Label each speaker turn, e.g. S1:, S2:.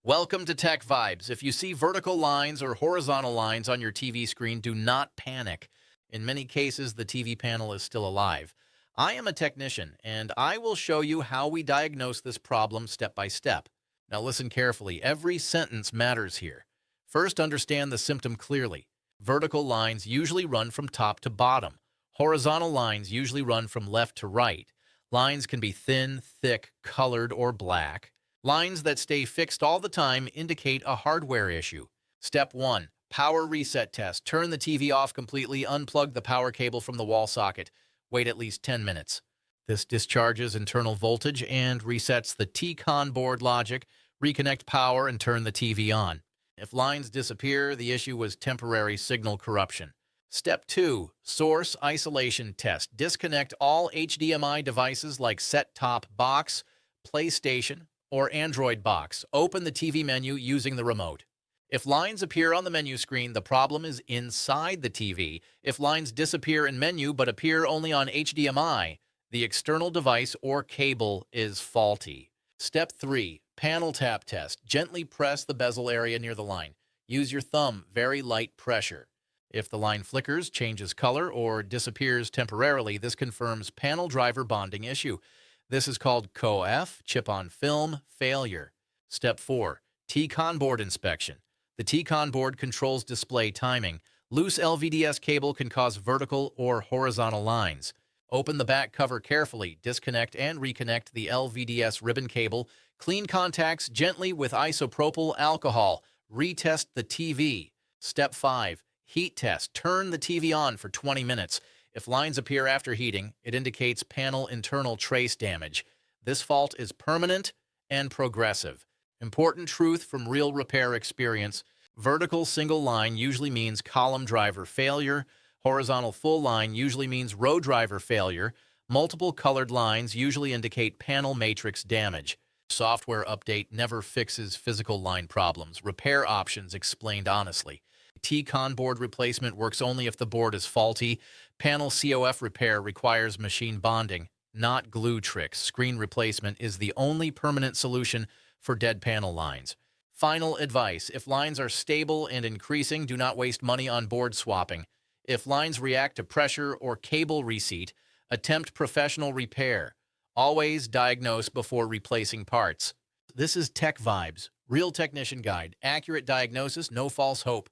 S1: Welcome to Tech Vibes. If you see vertical lines or horizontal lines on your TV screen, do not panic. In many cases, the TV panel is still alive. I am a technician, and I will show you how we diagnose this problem step by step. Now listen carefully. Every sentence matters here. First, understand the symptom clearly. Vertical lines usually run from top to bottom. Horizontal lines usually run from left to right. Lines can be thin, thick, colored, or black. Lines that stay fixed all the time indicate a hardware issue. Step 1. Power reset test. Turn the TV off completely, unplug the power cable from the wall socket. Wait at least 10 minutes. This discharges internal voltage and resets the TCON board logic. Reconnect power and turn the TV on. If lines disappear, the issue was temporary signal corruption. Step 2. Source isolation test. Disconnect all HDMI devices like set-top box, PlayStation, or Android box. Open the TV menu using the remote. If lines appear on the menu screen, the problem is inside the TV. If lines disappear in menu but appear only on HDMI, the external device or cable is faulty. Step 3. Panel tap test. Gently press the bezel area near the line. Use your thumb, very light pressure. If the line flickers, changes color, or disappears temporarily, this confirms panel driver bonding issue. This is called COF, chip-on-film, failure. Step 4. TCON board inspection. The TCON board controls display timing. Loose LVDS cable can cause vertical or horizontal lines. Open the back cover carefully, disconnect and reconnect the LVDS ribbon cable. Clean contacts gently with isopropyl alcohol. Retest the TV. Step 5. Heat test. Turn the TV on for 20 minutes. If lines appear after heating, it indicates panel internal trace damage. This fault is permanent and progressive. Important truth from real repair experience. Vertical single line usually means column driver failure. Horizontal full line usually means row driver failure. Multiple colored lines usually indicate panel matrix damage. Software update never fixes physical line problems. Repair options explained honestly. TCON board replacement works only if the board is faulty. Panel COF repair requires machine bonding, not glue tricks. Screen replacement is the only permanent solution for dead panel lines. Final advice: if lines are stable and increasing, do not waste money on board swapping. If lines react to pressure or cable reseat, attempt professional repair. Always diagnose before replacing parts. This is Tech Vibes, real technician guide. Accurate diagnosis, no false hope.